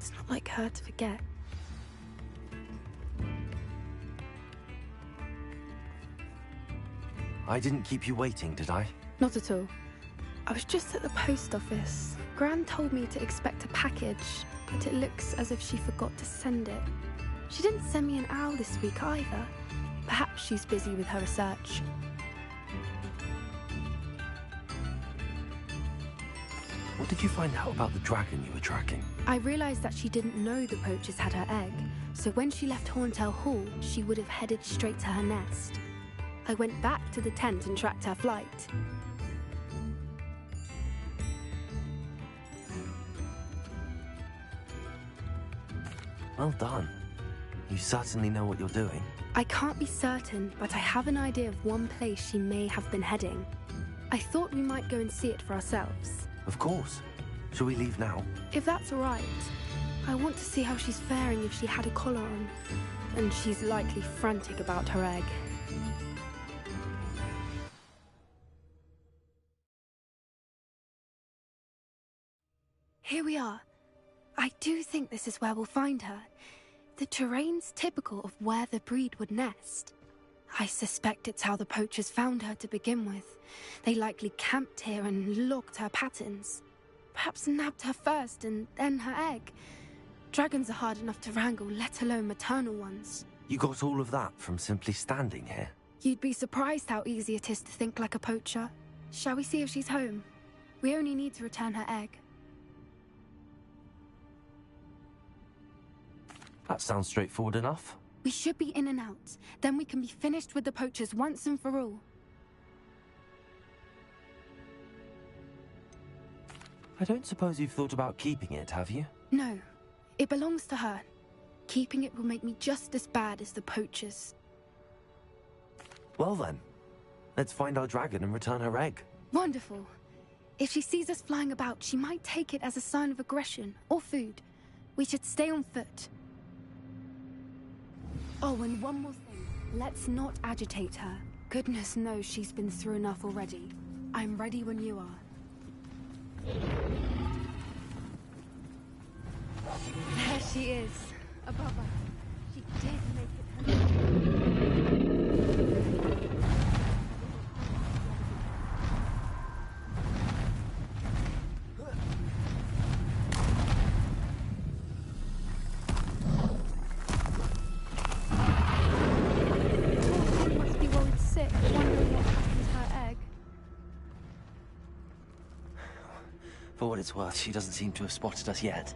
It's not like her to forget. I didn't keep you waiting, did I? Not at all. I was just at the post office. Gran told me to expect a package, but it looks as if she forgot to send it. She didn't send me an owl this week either. Perhaps she's busy with her research. What did you find out about the dragon you were tracking? I realized that she didn't know the poachers had her egg, so when she left Horntail Hall, she would have headed straight to her nest. I went back to the tent and tracked her flight. Well done. You certainly know what you're doing. I can't be certain, but I have an idea of one place she may have been heading. I thought we might go and see it for ourselves. Of course. Shall we leave now? If that's all right. I want to see how she's faring if she had a collar on. And she's likely frantic about her egg. Here we are. I do think this is where we'll find her. The terrain's typical of where the breed would nest. I suspect it's how the poachers found her to begin with. They likely camped here and logged her patterns. Perhaps nabbed her first and then her egg. Dragons are hard enough to wrangle, let alone maternal ones. You got all of that from simply standing here? You'd be surprised how easy it is to think like a poacher. Shall we see if she's home? We only need to return her egg. That sounds straightforward enough. We should be in and out. Then we can be finished with the poachers once and for all. I don't suppose you've thought about keeping it, have you? No. It belongs to her. Keeping it will make me just as bad as the poachers. Well then, let's find our dragon and return her egg. Wonderful. If she sees us flying about, she might take it as a sign of aggression or food. We should stay on foot. Oh, and one more thing. Let's not agitate her. Goodness knows she's been through enough already. I'm ready when you are. There she is, above us. She did make it her. Must be worried sick, wondering what happened to her egg. For what it's worth, she doesn't seem to have spotted us yet.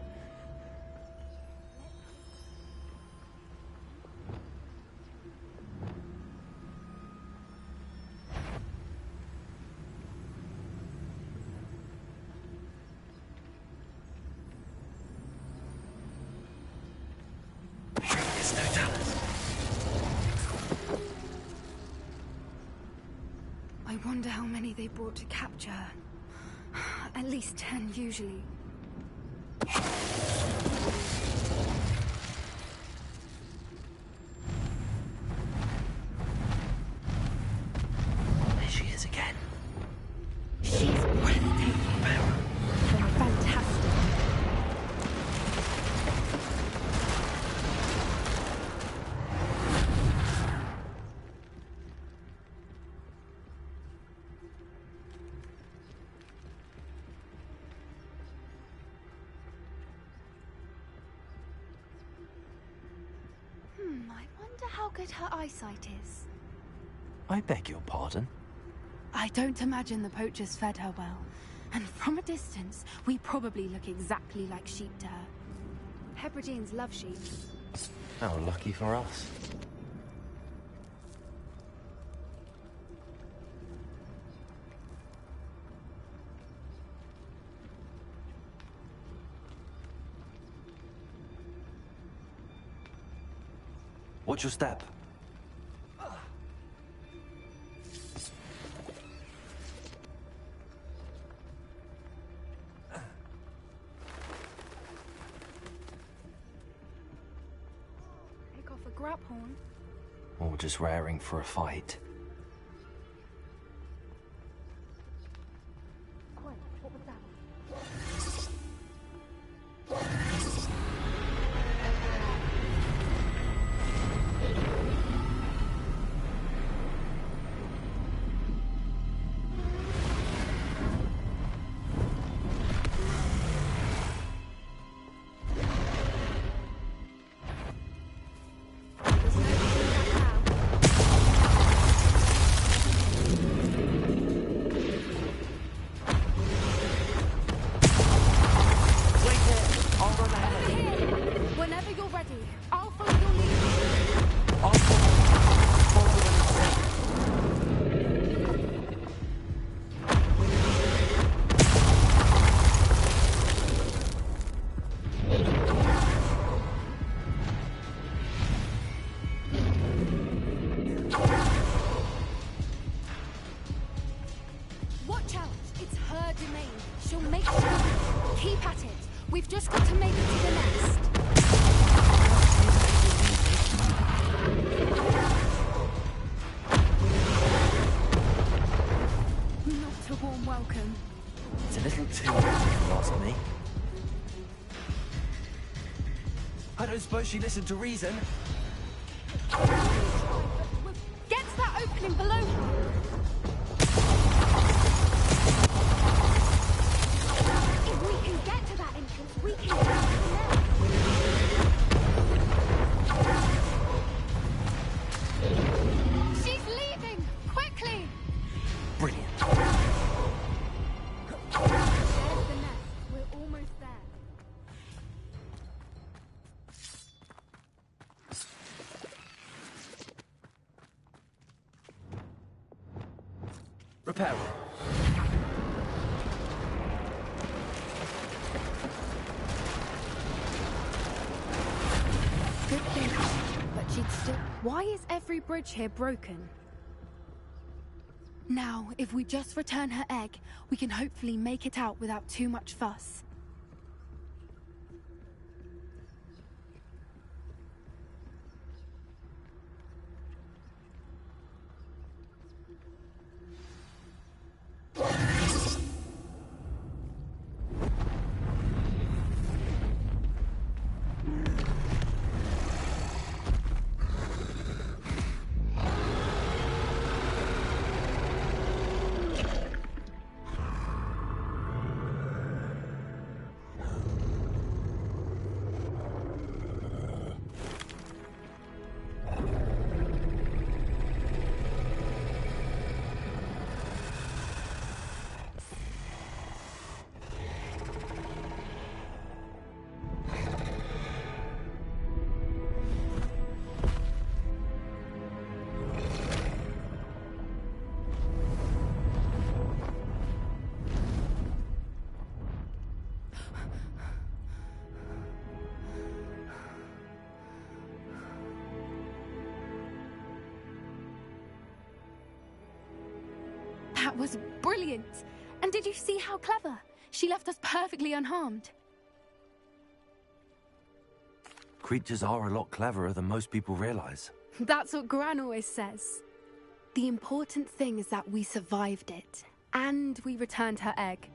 There's no talent. I wonder how many they brought to capture her. At least 10, usually. There she is again. She's breathtaking. Fantastic. I wonder how good her eyesight is. I beg your pardon? I don't imagine the poachers fed her well. And from a distance, we probably look exactly like sheep to her. Hebrideans love sheep. How lucky for us. Watch your step. Pick off a grab horn. Or just raring for a fight. Quiet, what was that? We've just got to make it to the nest. Not a warm welcome. It's a little too late, if you ask me. I don't suppose she listened to reason. Get to that opening below. If we can get to that entrance, we can get to the nest. She's leaving! Quickly! Brilliant. There's the nest. We're almost there. Repair. Good thing. But she'd still... Why is every bridge here broken? Now, if we just return her egg, we can hopefully make it out without too much fuss. That was brilliant! And did you see how clever? She left us perfectly unharmed. Creatures are a lot cleverer than most people realize. That's what Gran always says. The important thing is that we survived it, and we returned her egg.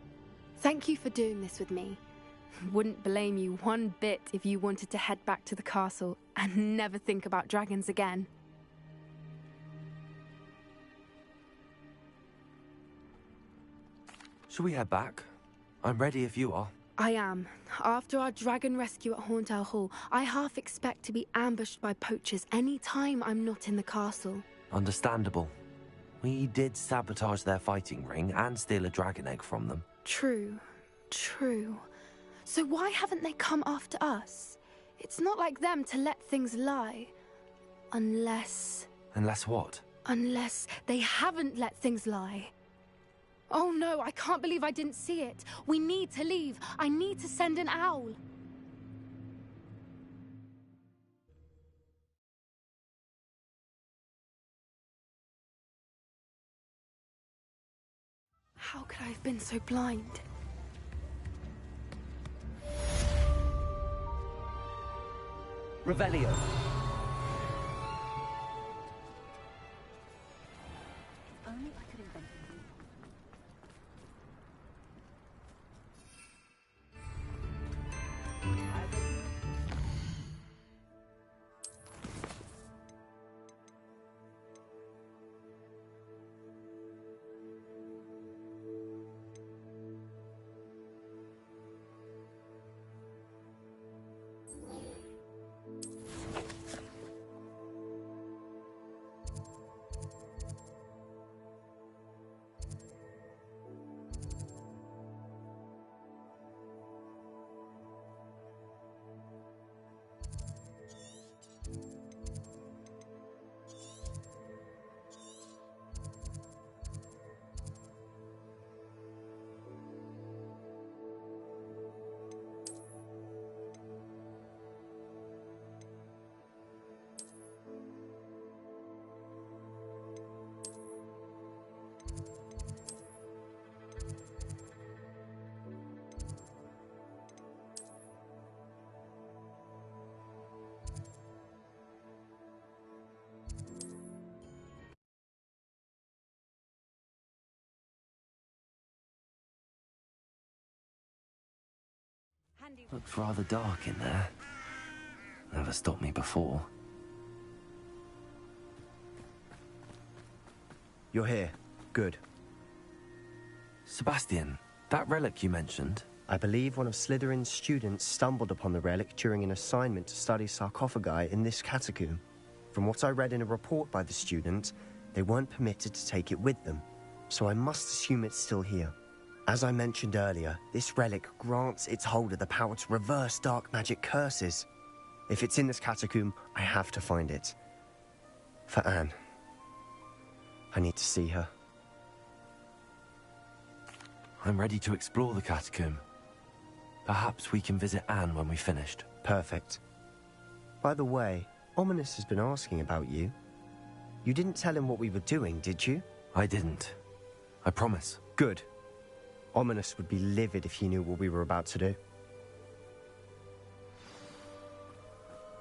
Thank you for doing this with me. Wouldn't blame you one bit if you wanted to head back to the castle and never think about dragons again. Shall we head back? I'm ready if you are. I am. After our dragon rescue at Horndale Hall, I half expect to be ambushed by poachers any time I'm not in the castle. Understandable. We did sabotage their fighting ring and steal a dragon egg from them. True. True. So why haven't they come after us? It's not like them to let things lie. Unless... Unless what? Unless they haven't let things lie. Oh no, I can't believe I didn't see it. We need to leave. I need to send an owl. How could I have been so blind? Revelio. Only I could invent it. Looks rather dark in there. Never stopped me before. You're here. Good. Sebastian, that relic you mentioned... I believe one of Slytherin's students stumbled upon the relic during an assignment to study sarcophagi in this catacomb. From what I read in a report by the student, they weren't permitted to take it with them, so I must assume it's still here. As I mentioned earlier, this relic grants its holder the power to reverse dark magic curses. If it's in this catacomb, I have to find it. For Anne. I need to see her. I'm ready to explore the catacomb. Perhaps we can visit Anne when we've finished. Perfect. By the way, Ominous has been asking about you. You didn't tell him what we were doing, did you? I didn't. I promise. Good. Ominous would be livid if he knew what we were about to do.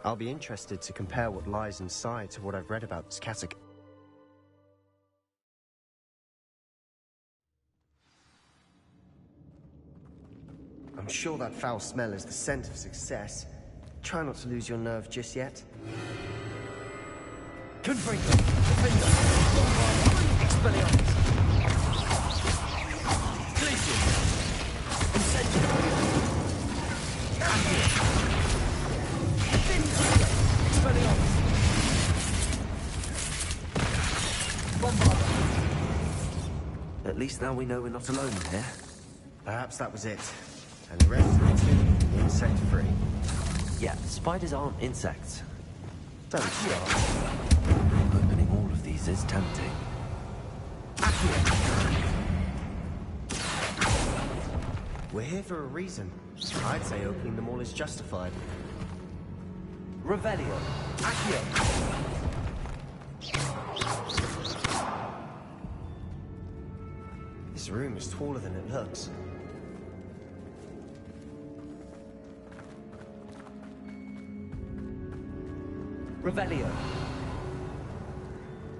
I'll be interested to compare what lies inside to what I've read about this catacomb. I'm sure that foul smell is the scent of success. Try not to lose your nerve just yet. Confringo! Defender! Expelliarmus! Glacier! Incendio! Accio! Defender! Expelliarmus! Bombarda! At least now we know we're not alone in here. Perhaps that was it. And the rest of it, insect-free. Yeah, spiders aren't insects. Don't start. Opening all of these is tempting. We're here for a reason. I'd say opening them all is justified. Revelio. Accio. This room is taller than it looks. Revelio.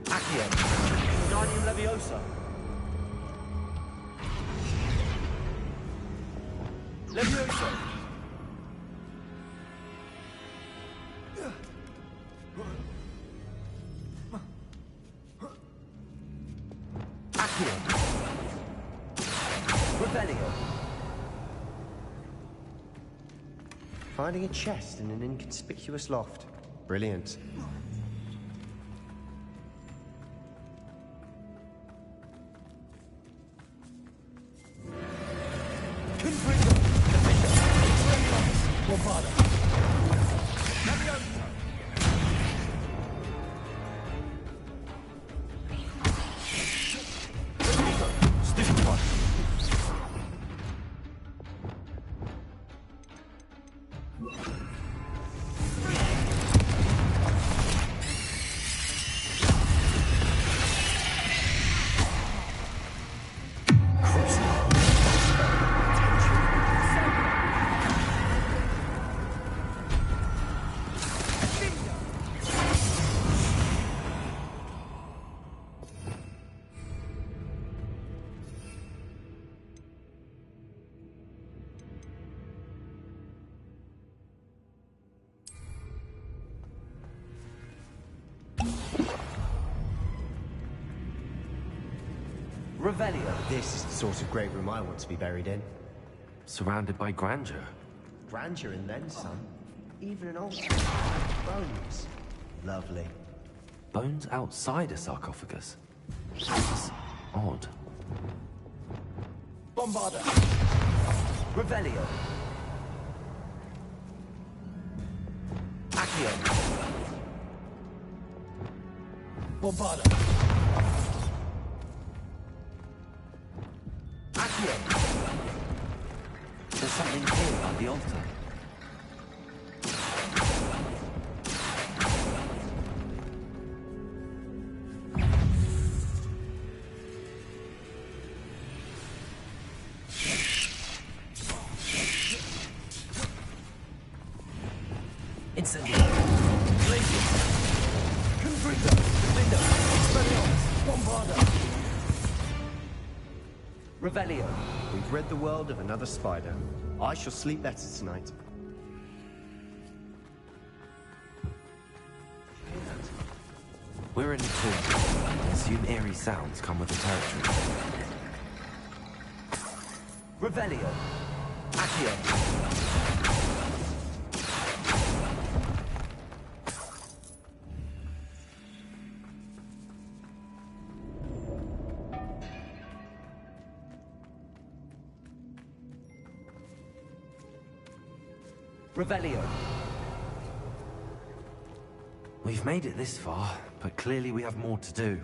Accio. Wingardium Leviosa. Leviosa. Accio. Revelio. Finding a chest in an inconspicuous loft. Brilliant. Confringo. Defender. Expelliarmus. Bombarda. Leviosa. Revelio. Stiff one. Revelio. This is the sort of great room I want to be buried in. Surrounded by grandeur. Grandeur and then some. Even an altar. Bones. Lovely. Bones outside a sarcophagus. That's odd. Bombarda. Revelio. Accio. Bombarda. Accio. There's something here by the altar. Incendio. Glacier. Confringo. Defender. Expelliarmus. Bombarda. Revelio. We've rid the world of another spider. I shall sleep better tonight. We're in a tomb. Assume eerie sounds come with the territory. Revelio. Accio. Revelio. We've made it this far, but clearly we have more to do.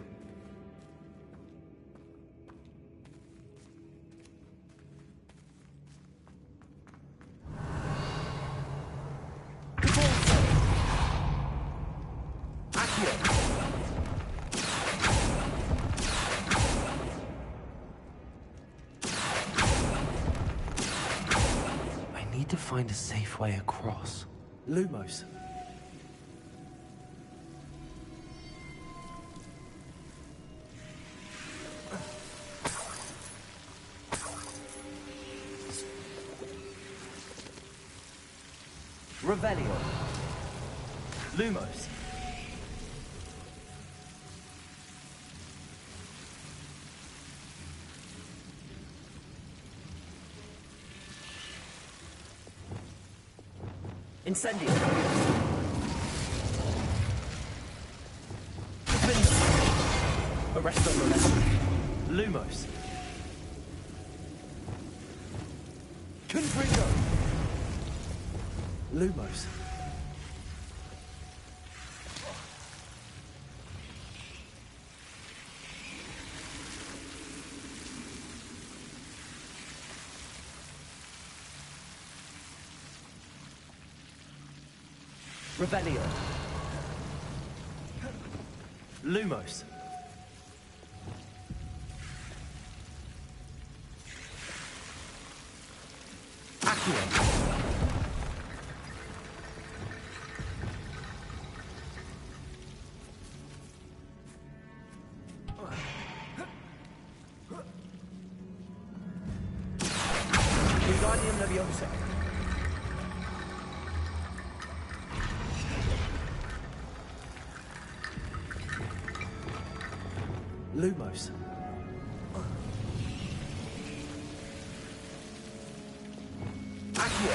To find a safe way across. Lumos. Revelio. Lumos. Incendio. Arresto Molesta. Lumos. Confringo. Lumos. Revelio. Lumos. Accio. Wingardium Leviosa. Lumos. Accio.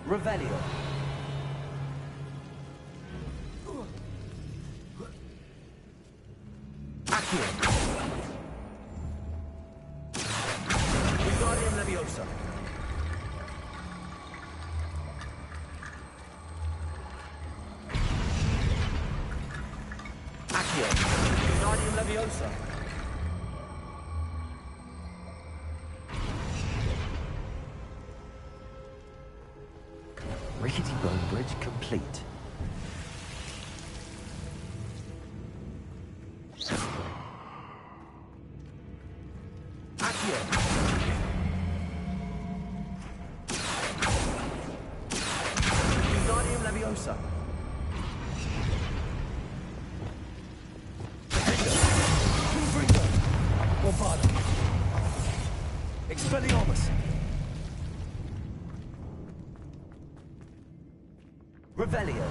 Revelio. Accio. Wingardium Leviosa. Accio. Wingardium Leviosa. Rickety Bone Bridge complete. Accio. Wingardium Leviosa. Confringo. Bombado. Expelliarmus. Revelio.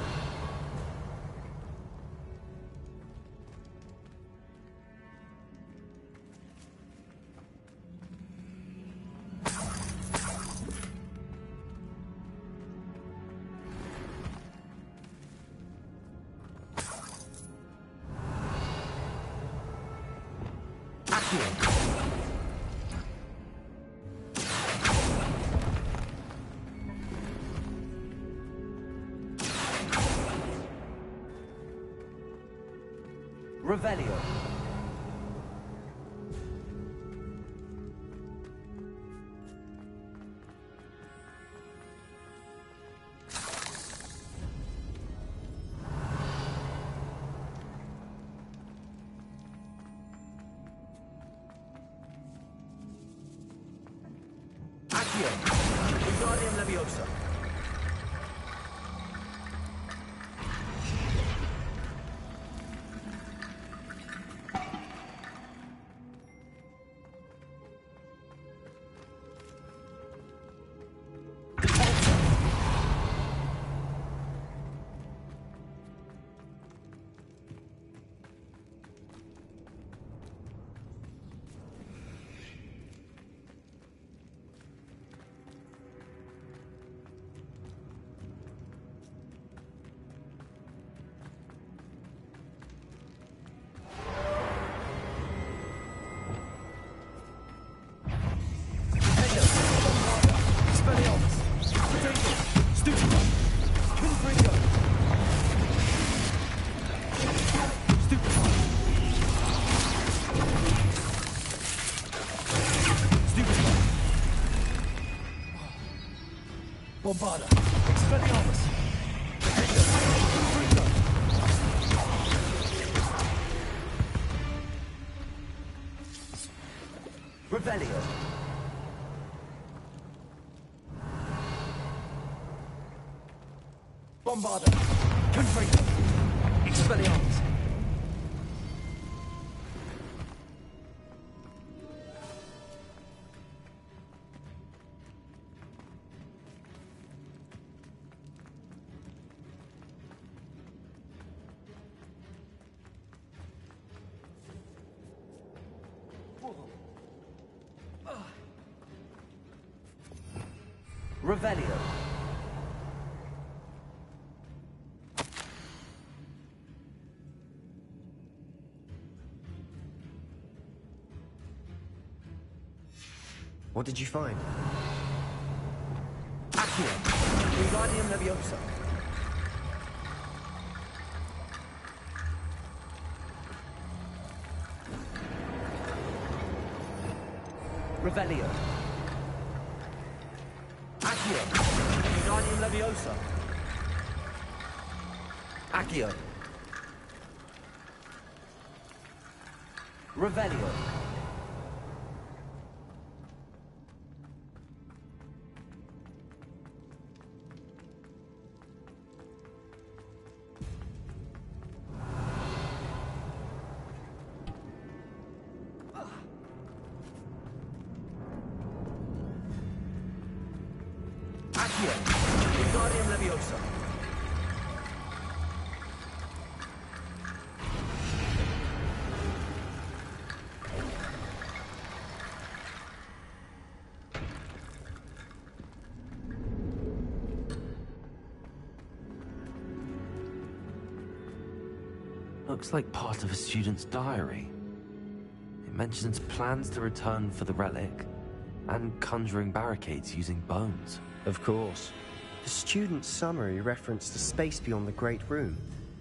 Accio. Revelio. Accio. Wingardium Leviosa. Bombarda! Expelliarmus! Revelio! Bombarda! Confringo! Expelliarmus! Revelio. What did you find? Accio. Wingardium Leviosa. Revelio. Accio. Wingardium Leviosa. Accio. Revelio. Accio. Wingardium Leviosa. Looks like part of a student's diary. It mentions plans to return for the relic and conjuring barricades using bones. Of course. The student's summary referenced a space beyond the Great Room,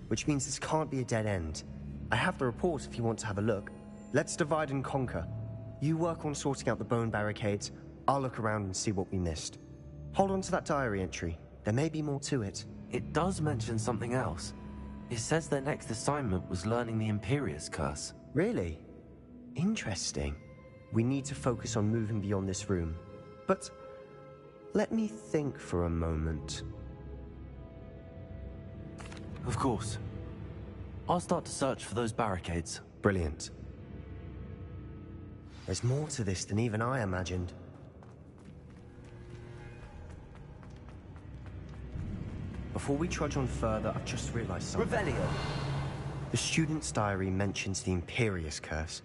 which means this can't be a dead end. I have the report if you want to have a look. Let's divide and conquer. You work on sorting out the bone barricades. I'll look around and see what we missed. Hold on to that diary entry. There may be more to it. It does mention something else. It says their next assignment was learning the Imperius Curse. Really? Interesting. We need to focus on moving beyond this room. But let me think for a moment. Of course. I'll start to search for those barricades. Brilliant. There's more to this than even I imagined. Before we trudge on further, I've just realized something. Revelio. The student's diary mentions the Imperius Curse.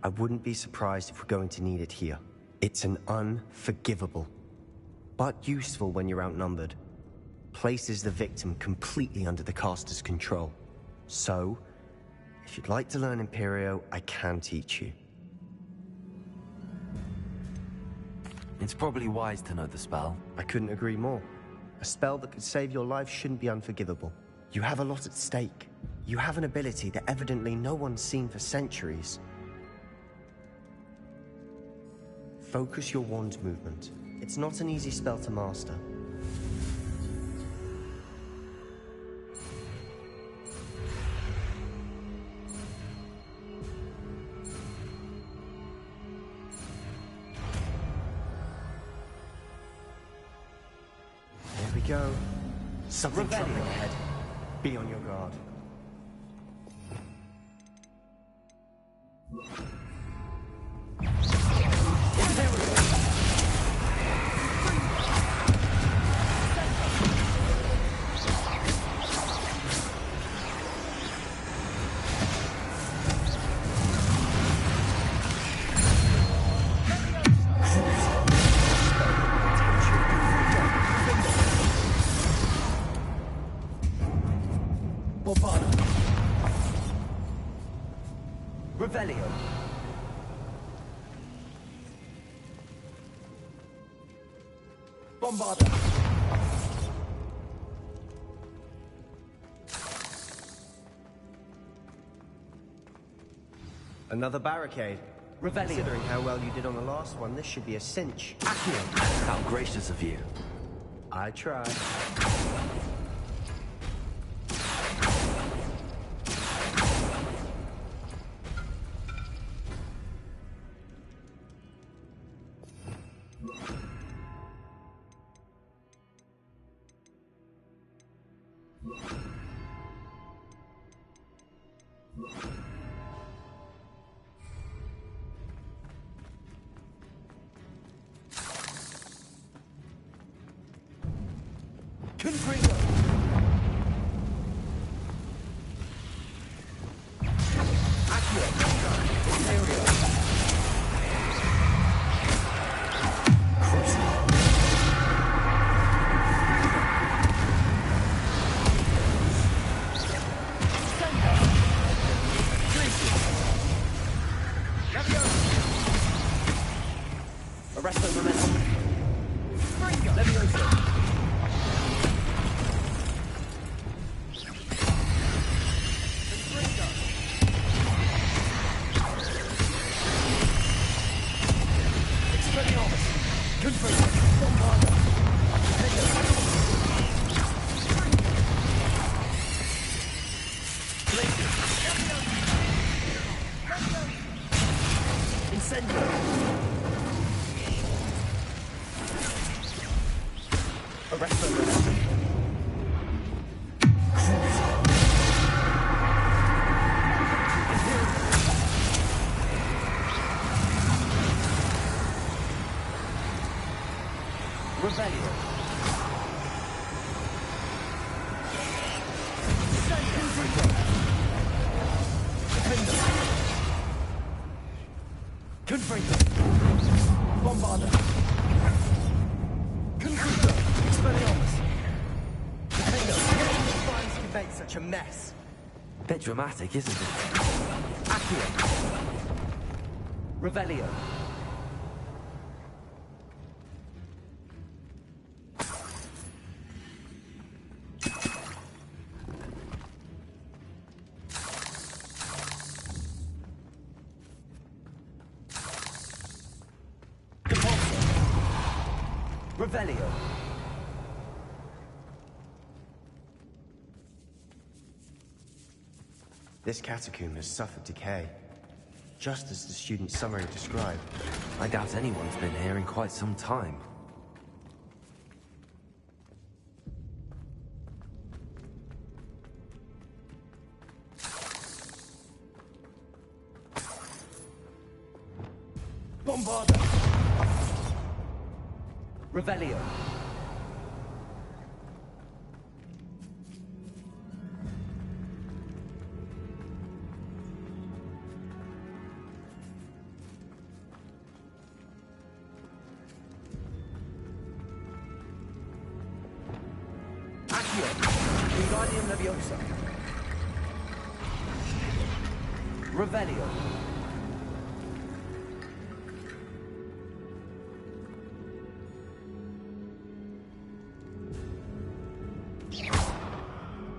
I wouldn't be surprised if we're going to need it here. It's an unforgivable, but useful when you're outnumbered. Places the victim completely under the caster's control. So, if you'd like to learn Imperio, I can teach you. It's probably wise to know the spell. I couldn't agree more. A spell that could save your life shouldn't be unforgivable. You have a lot at stake. You have an ability that evidently no one's seen for centuries. Focus your wand movement. It's not an easy spell to master. There we go. Something troubling ahead. Be on your guard. Revelio. Bombarda. Another barricade. Revelio. Considering how well you did on the last one, this should be a cinch. Accio. How gracious of you. I try. A mess. Bit dramatic, isn't it? Accio. Revelio. Revelio. This catacomb has suffered decay, just as the student's summary described. I doubt anyone's been here in quite some time. Bombarda! Revelio. Wingardium Leviosa. Revelio.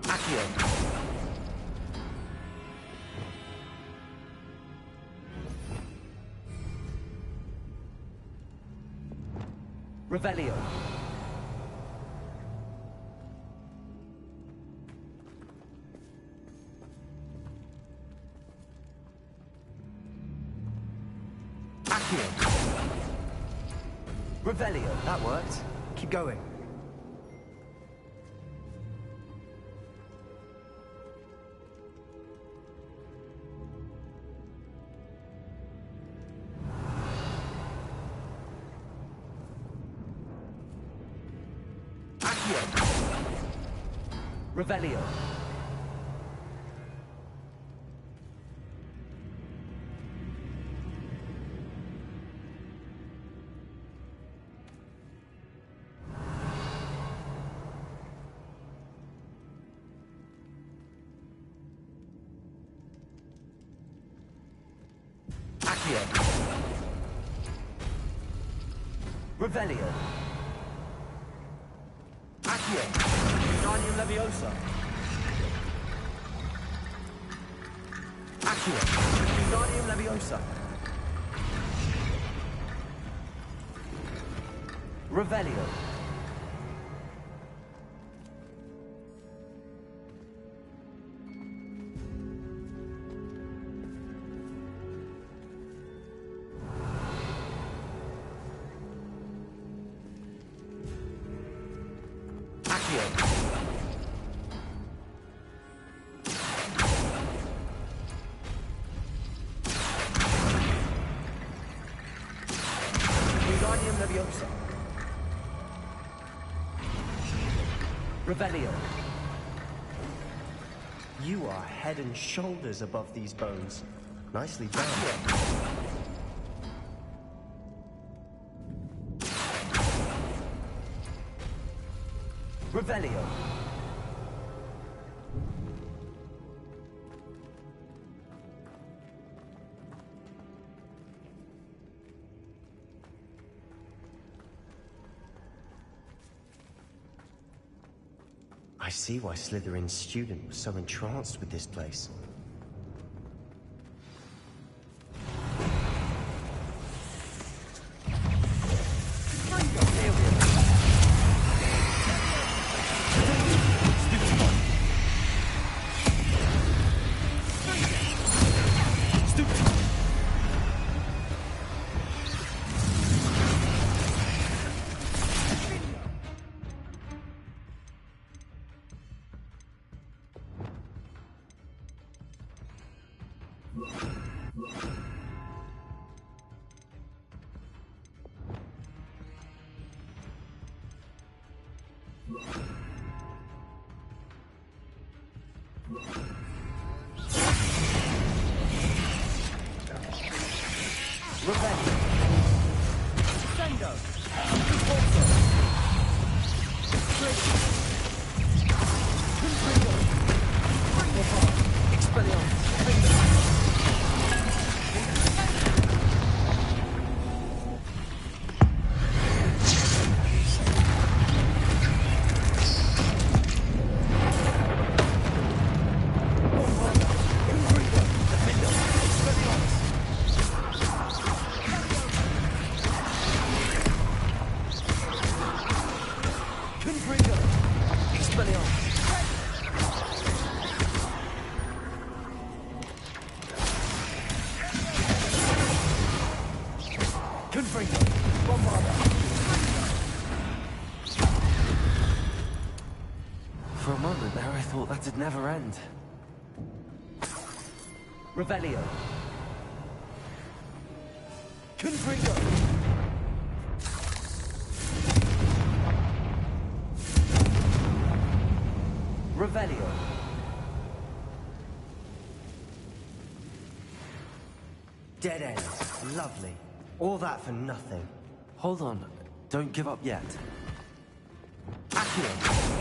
Accio. Revelio. Revelio. That worked. Keep going. Accio. Revelio. Revelio. Accio. Wingardium Leviosa. Accio. Wingardium Leviosa. Revelio. Accio. Wingardium Leviosa. Revelio. You are head and shoulders above these bones. Nicely done. Revelio. I see why Slytherin's student was so entranced with this place. For a moment there, I thought that'd never end. Revelio. Confringo. Revelio. Dead end. Lovely. All that for nothing. Hold on. Don't give up yet. Accio.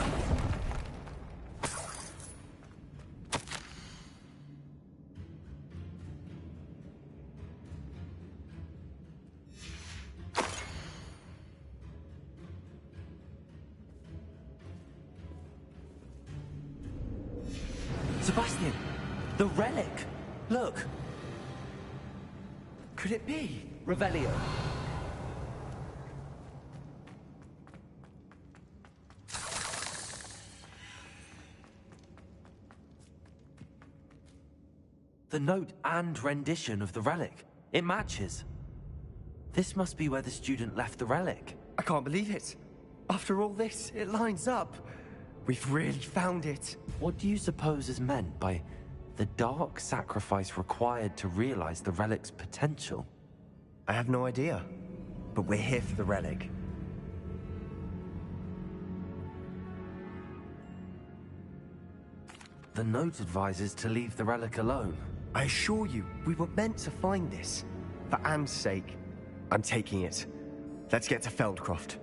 Sebastian! The relic! Look! Could it be? Revelio. The note and rendition of the relic. It matches. This must be where the student left the relic. I can't believe it. After all this, it lines up. We've really found it. What do you suppose is meant by the dark sacrifice required to realize the relic's potential? I have no idea. But we're here for the relic. The note advises to leave the relic alone. I assure you, we were meant to find this. For Anne's sake, I'm taking it. Let's get to Feldcroft.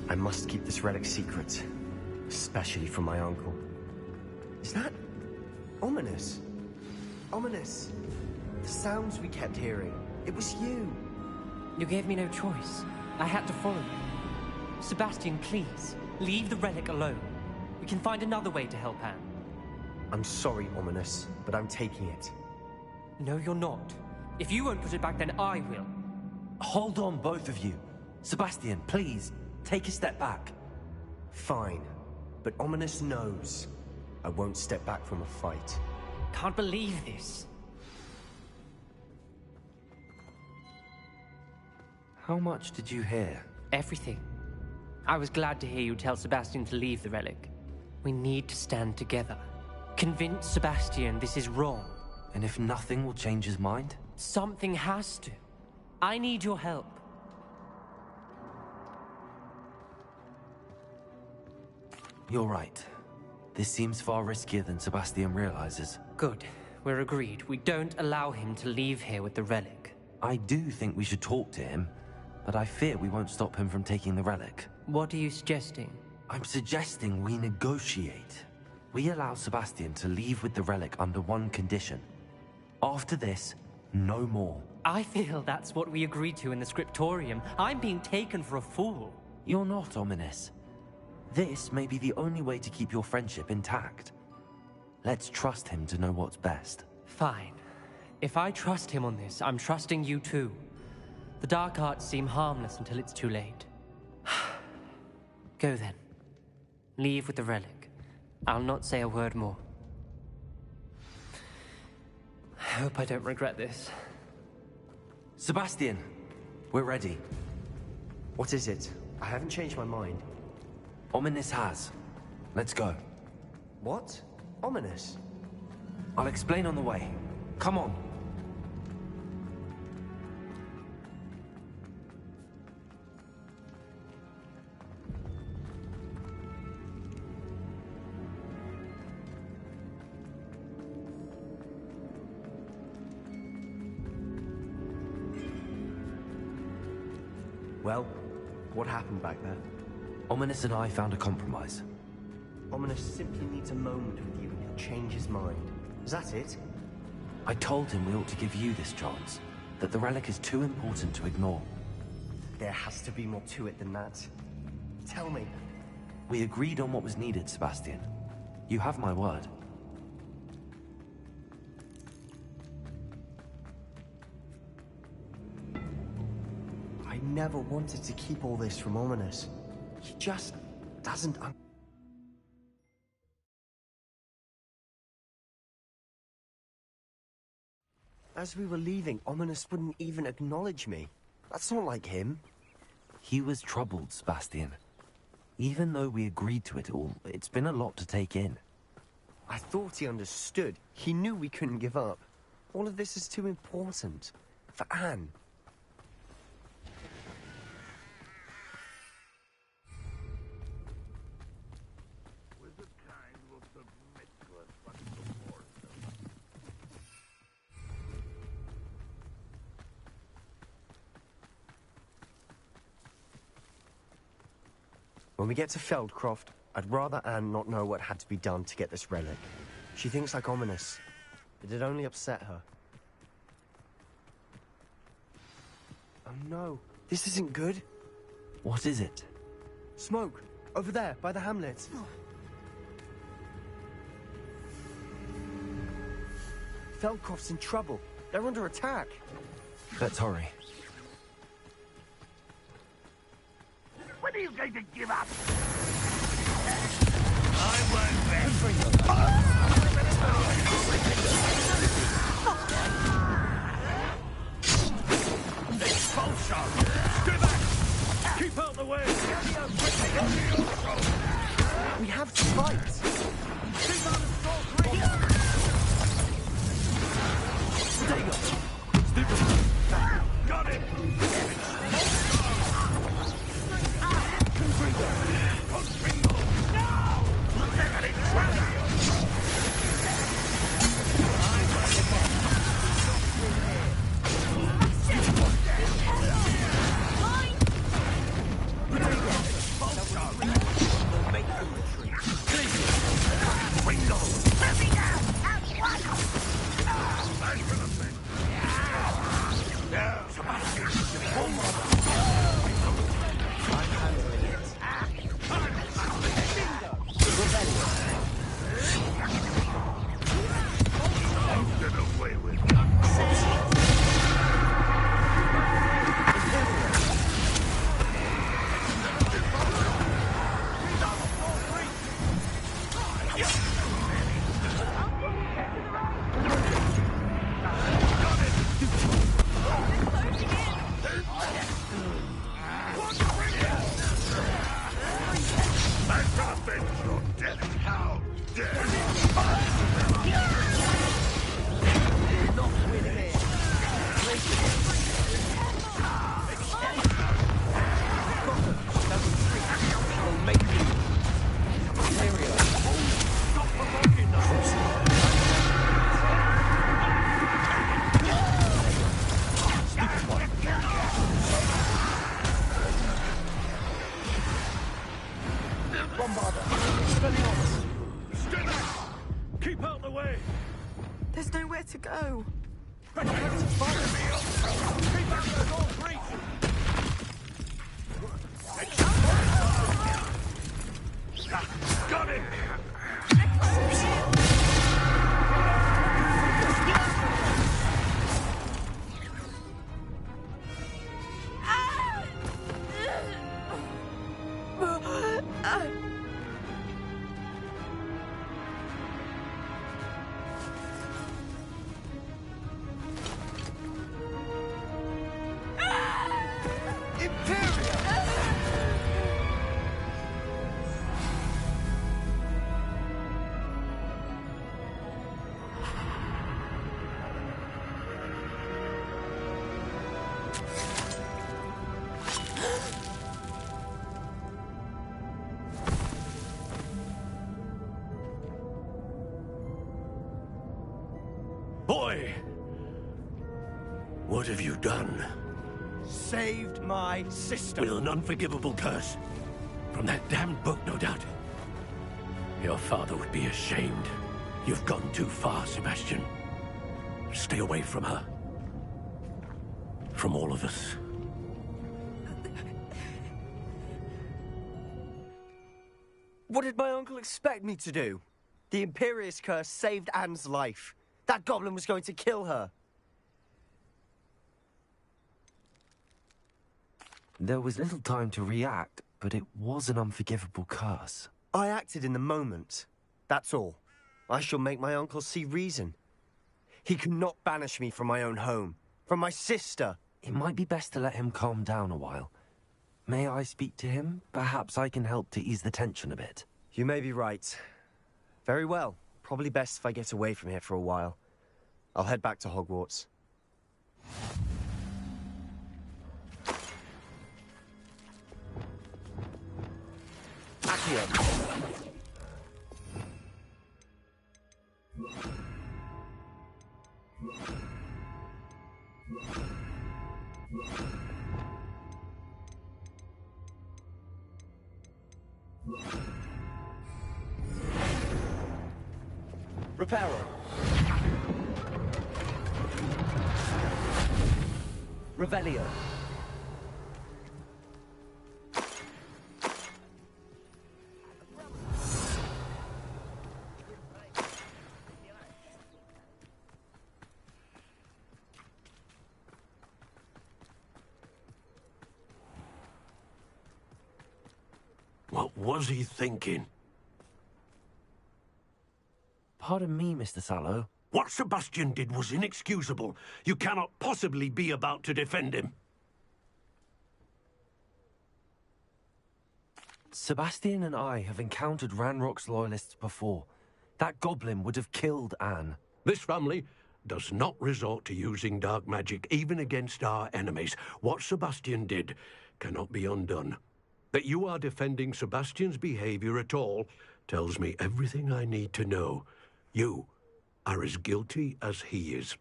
I must keep this relic secret. Especially from my uncle. Is that... ominous? Ominous. The sounds we kept hearing. It was you. You gave me no choice. I had to follow you. Sebastian, please, leave the relic alone. We can find another way to help Anne. I'm sorry, Ominous, but I'm taking it. No, you're not. If you won't put it back, then I will. Hold on, both of you. Sebastian, please, take a step back. Fine, but Ominous knows I won't step back from a fight. Can't believe this. How much did you hear? Everything. I was glad to hear you tell Sebastian to leave the relic. We need to stand together. Convince Sebastian this is wrong. And if nothing will change his mind? Something has to. I need your help. You're right. This seems far riskier than Sebastian realizes. Good. We're agreed. We don't allow him to leave here with the relic. I do think we should talk to him, but I fear we won't stop him from taking the relic. What are you suggesting? I'm suggesting we negotiate. We allow Sebastian to leave with the relic under one condition. After this, no more. I feel that's what we agreed to in the scriptorium. I'm being taken for a fool. You're not, Ominous. This may be the only way to keep your friendship intact. Let's trust him to know what's best. Fine. If I trust him on this, I'm trusting you too. The dark arts seem harmless until it's too late. Go then. Leave with the relic. I'll not say a word more. I hope I don't regret this. Sebastian, we're ready. What is it? I haven't changed my mind. Ominous has. Let's go. What? Ominous? I'll explain on the way. Come on. Well, what happened back there? Ominous and I found a compromise. Ominous simply needs a moment with you and he'll change his mind. Is that it? I told him we ought to give you this chance, that the relic is too important to ignore. There has to be more to it than that. Tell me. We agreed on what was needed, Sebastian. You have my word. I never wanted to keep all this from Ominous. He just doesn't As we were leaving, Ominous wouldn't even acknowledge me. That's not like him. He was troubled, Sebastian. Even though we agreed to it all, it's been a lot to take in. I thought he understood. He knew we couldn't give up. All of this is too important. For Anne. When we get to Feldcroft, I'd rather Anne not know what had to be done to get this relic. She thinks like Ominous. It'd only upset her. Oh no, this isn't good. What is it? Smoke! Over there, by the hamlet. Feldcroft's in trouble. They're under attack. Let's hurry. When are you going to give up? I won't rest. Expulsion! Stay back! Keep out the way! We have to fight. Keep out of Salt Ring! Got it! Keep out the way! There's nowhere to go. Keep out the door, breach! Got it! Boy! What have you done? Saved my sister. With an unforgivable curse. From that damned book, no doubt. Your father would be ashamed. You've gone too far, Sebastian. Stay away from her. From all of us. What did my uncle expect me to do? The Imperius curse saved Anne's life. That goblin was going to kill her. There was little time to react, but it was an unforgivable curse. I acted in the moment. That's all. I shall make my uncle see reason. He cannot banish me from my own home, from my sister. It might be best to let him calm down a while. May I speak to him? Perhaps I can help to ease the tension a bit. You may be right. Very well. Probably best if I get away from here for a while. I'll head back to Hogwarts. Accio. Reparo. Revelio. What was he thinking? Pardon me, Mr. Sallow. What Sebastian did was inexcusable. You cannot possibly be about to defend him. Sebastian and I have encountered Ranrock's loyalists before. That goblin would have killed Anne. This family does not resort to using dark magic, even against our enemies. What Sebastian did cannot be undone. That you are defending Sebastian's behavior at all tells me everything I need to know. You are as guilty as he is.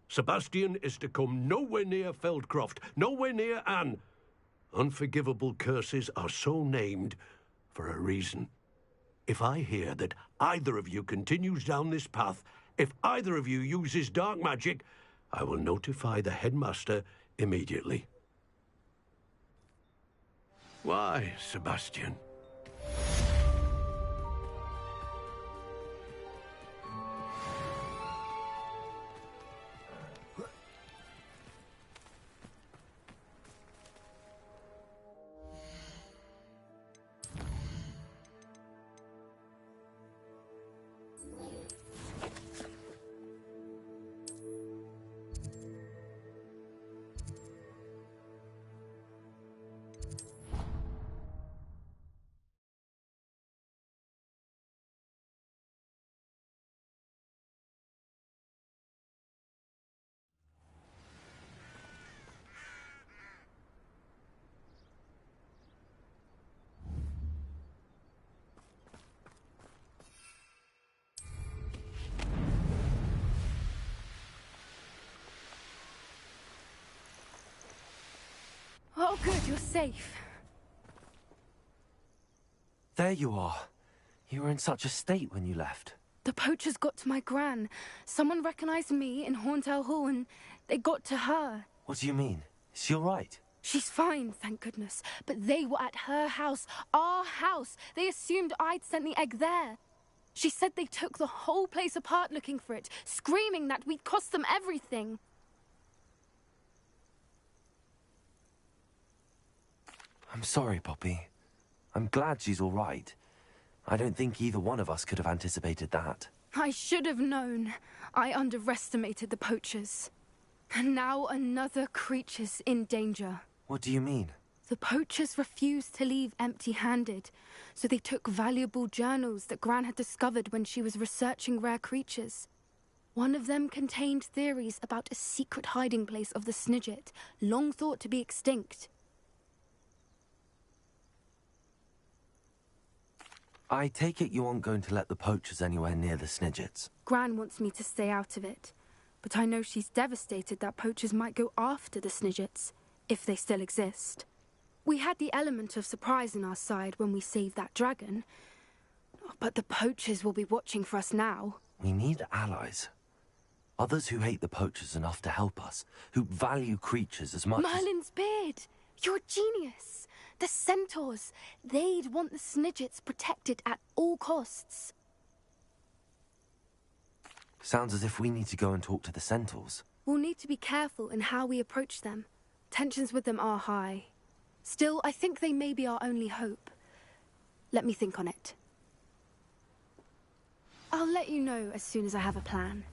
Sebastian is to come nowhere near Feldcroft, nowhere near Anne. Unforgivable curses are so named for a reason. If I hear that either of you continues down this path, if either of you uses dark magic, I will notify the headmaster immediately. Why, Sebastian? you're safe. There you are. You were in such a state when you left. The poachers got to my gran. Someone recognized me in Horntail Hall and they got to her. What do you mean? Is she all right? She's fine, thank goodness. But they were at her house, our house. They assumed I'd sent the egg there. She said they took the whole place apart looking for it, screaming that we'd cost them everything. I'm sorry, Poppy. I'm glad she's all right. I don't think either one of us could have anticipated that. I should have known. I underestimated the poachers. And now another creature's in danger. What do you mean? The poachers refused to leave empty-handed, so they took valuable journals that Gran had discovered when she was researching rare creatures. One of them contained theories about a secret hiding place of the Snidget, long thought to be extinct. I take it you aren't going to let the poachers anywhere near the Snidgets. Gran wants me to stay out of it, but I know she's devastated that poachers might go after the Snidgets, if they still exist. We had the element of surprise on our side when we saved that dragon, but the poachers will be watching for us now. We need allies. Others who hate the poachers enough to help us, who value creatures as much Merlin's beard! You're a genius! The centaurs! They'd want the Snidgets protected at all costs. Sounds as if we need to go and talk to the centaurs. We'll need to be careful in how we approach them. Tensions with them are high. Still, I think they may be our only hope. Let me think on it. I'll let you know as soon as I have a plan.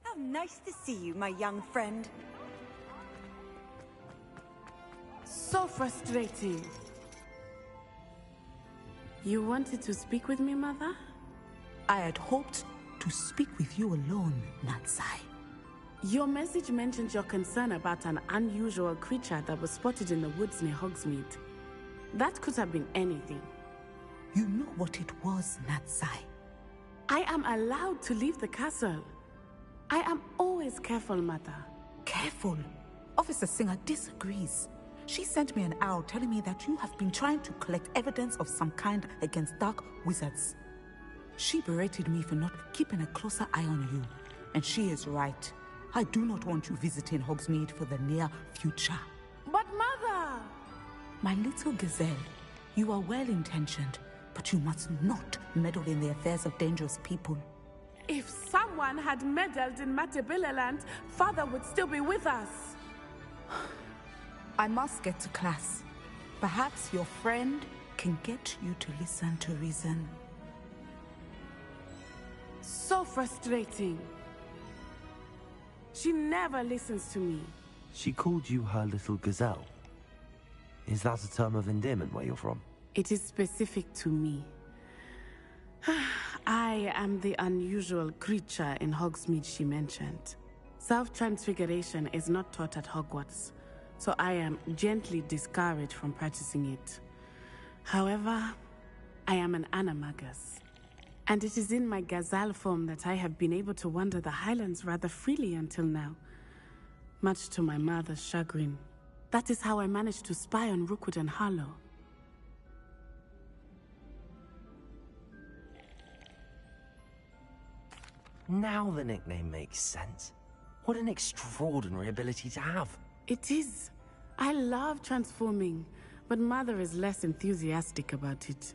How nice to see you, my young friend. So frustrating. You wanted to speak with me, Mother? I had hoped to speak with you alone, Natsai. Your message mentioned your concern about an unusual creature that was spotted in the woods near Hogsmeade. That could have been anything. You know what it was, Natsai. I am allowed to leave the castle. I am always careful, Mother. Careful. Officer Singer disagrees. She sent me an owl telling me that you have been trying to collect evidence of some kind against dark wizards. She berated me for not keeping a closer eye on you. And she is right. I do not want you visiting Hogsmeade for the near future. But Mother! My little gazelle, you are well-intentioned, but you must not meddle in the affairs of dangerous people. If someone had meddled in Matabeleland, Father would still be with us. I must get to class. Perhaps your friend can get you to listen to reason. So frustrating. She never listens to me. She called you her little gazelle. Is that a term of endearment where you're from? It is specific to me. I am the unusual creature in Hogsmeade she mentioned. Self-transfiguration is not taught at Hogwarts, so I am gently discouraged from practicing it. However, I am an animagus, and it is in my gazelle form that I have been able to wander the highlands rather freely until now, much to my mother's chagrin. That is how I managed to spy on Rookwood and Harlow. Now the nickname makes sense. What an extraordinary ability to have. It is. I love transforming, but Mother is less enthusiastic about it.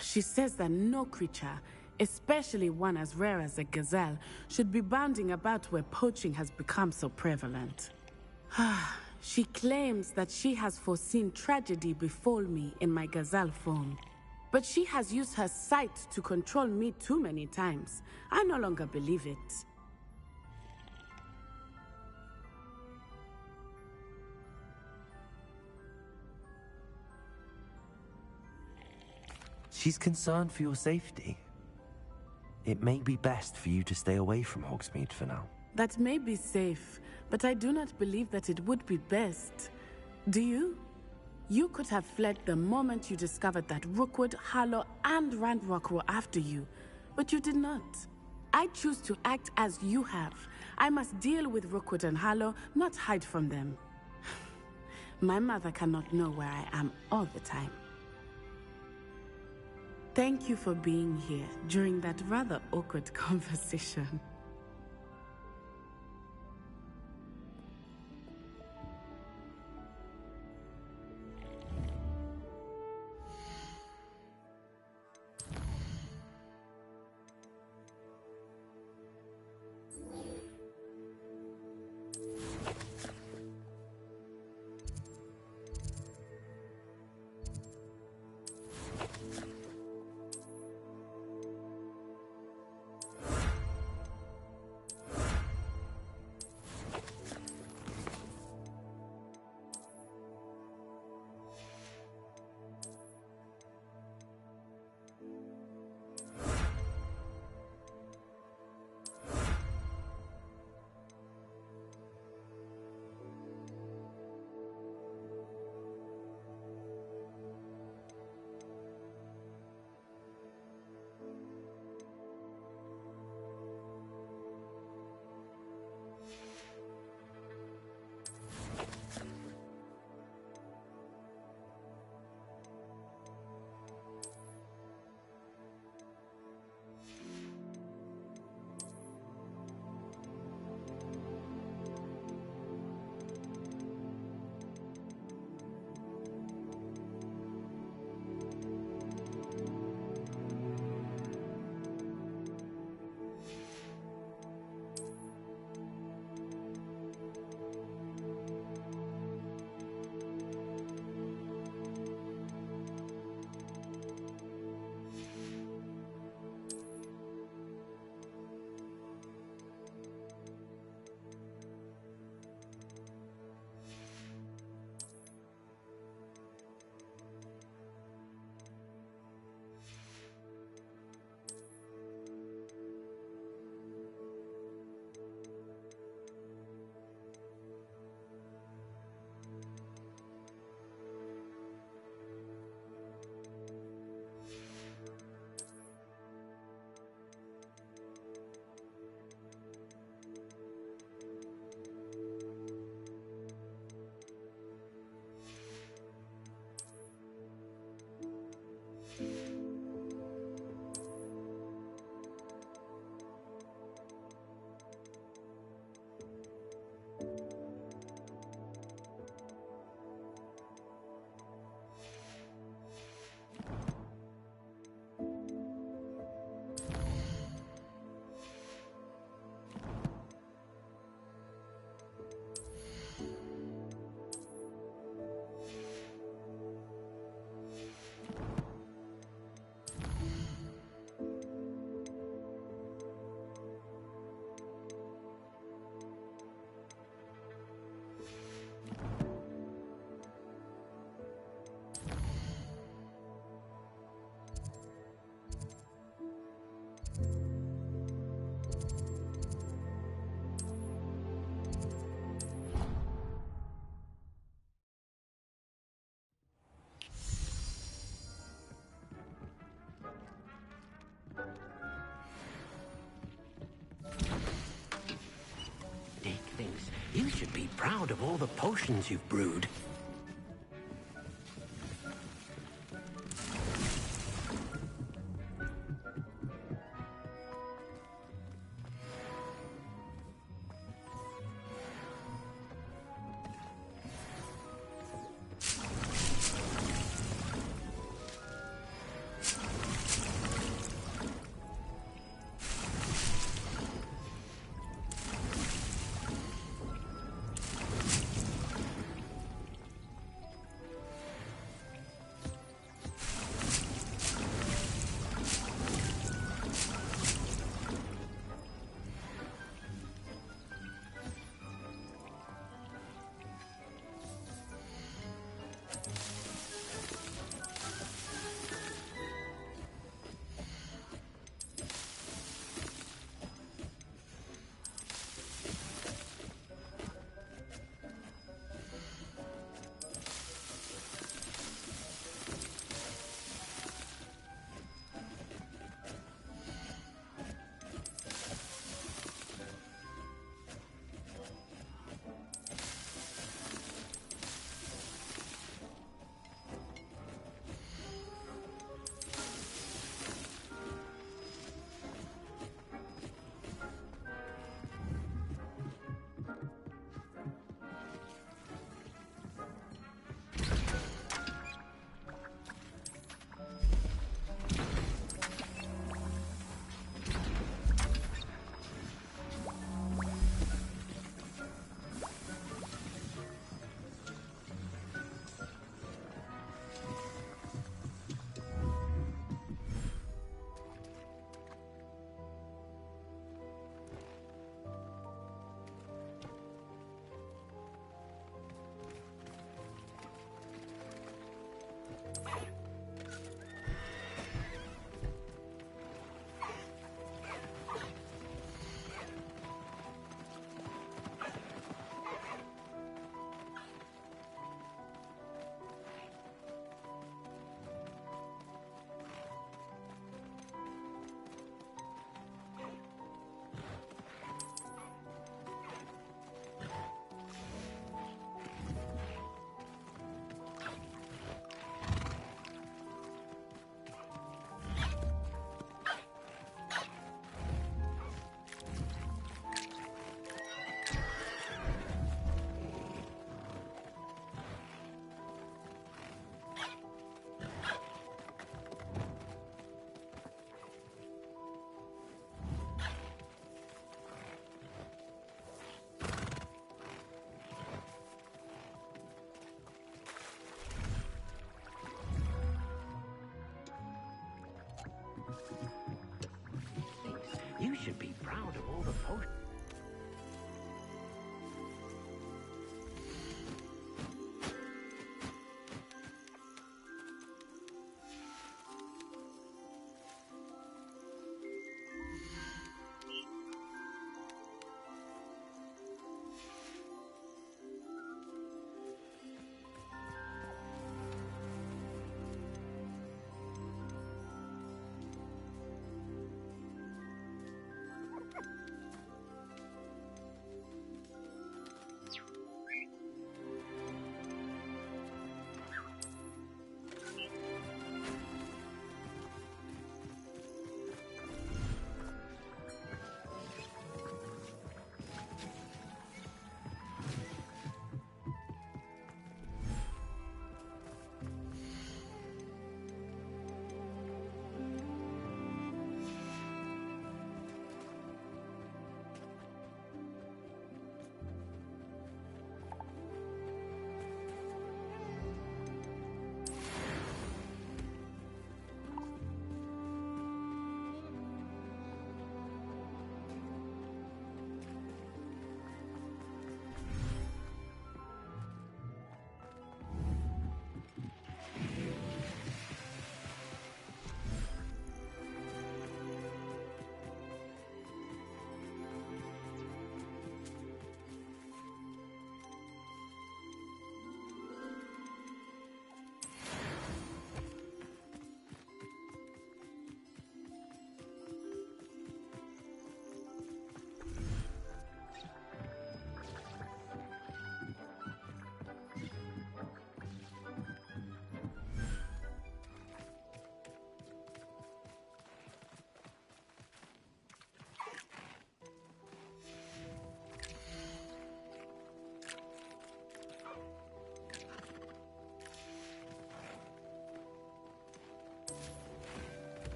She says that no creature, especially one as rare as a gazelle, should be bounding about where poaching has become so prevalent. She claims that she has foreseen tragedy befall me in my gazelle form. But she has used her sight to control me too many times. I no longer believe it. She's concerned for your safety. It may be best for you to stay away from Hogsmeade for now. That may be safe, but I do not believe that it would be best. Do you? You could have fled the moment you discovered that Rookwood, Harlow, and Ranrock were after you, but you did not. I choose to act as you have. I must deal with Rookwood and Harlow, not hide from them. My mother cannot know where I am all the time. Thank you for being here during that rather awkward conversation. proud of all the potions you've brewed. You should be proud of all the potions.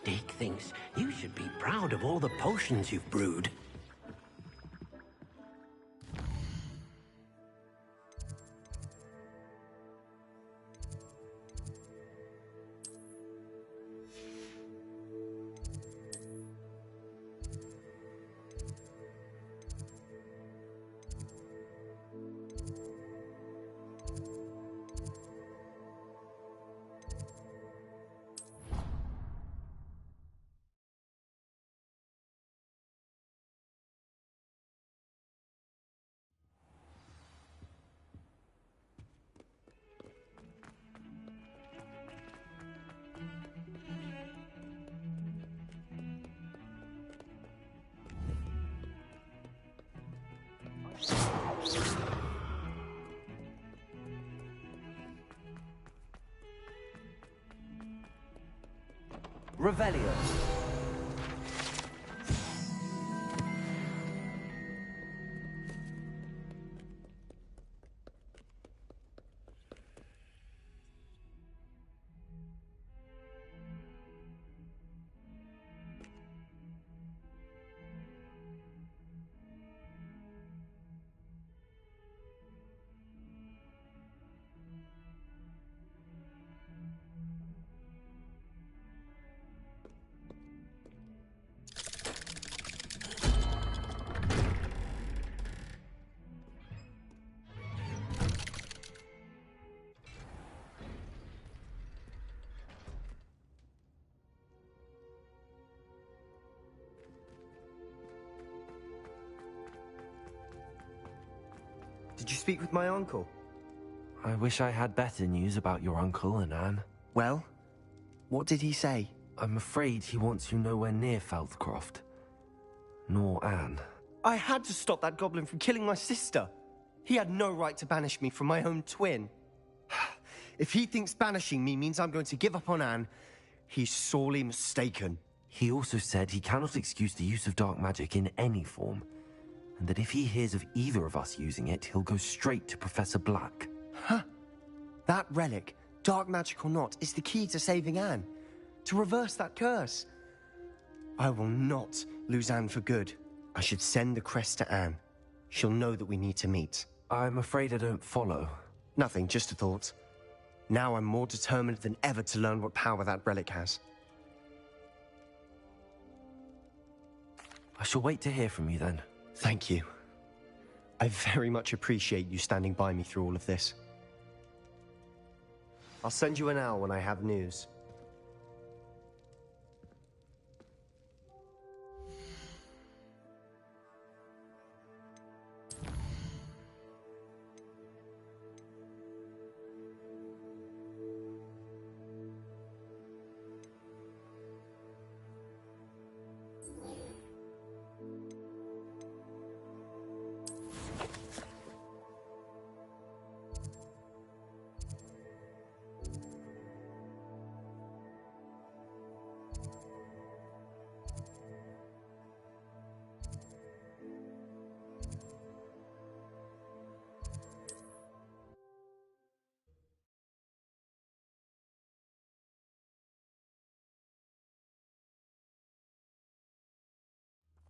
Dick thinks you should be proud of all the potions you've brewed. Revelio. Did you speak with my uncle? I wish I had better news about your uncle and Anne. Well, what did he say? I'm afraid he wants you nowhere near Felthcroft. Nor Anne. I had to stop that goblin from killing my sister. He had no right to banish me from my own twin. If he thinks banishing me means I'm going to give up on Anne, he's sorely mistaken. He also said he cannot excuse the use of dark magic in any form, and that if he hears of either of us using it, he'll go straight to Professor Black. Huh? That relic, dark magic or not, is the key to saving Anne. To reverse that curse. I will not lose Anne for good. I should send the crest to Anne. She'll know that we need to meet. I'm afraid I don't follow. Nothing, just a thought. Now I'm more determined than ever to learn what power that relic has. I shall wait to hear from you then. Thank you. I very much appreciate you standing by me through all of this. I'll send you an owl when I have news.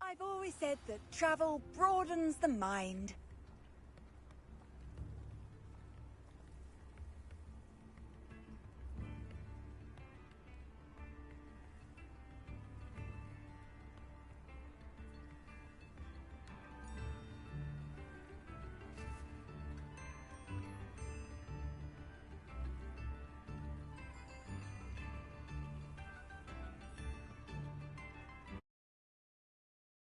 I've always said that travel broadens the mind.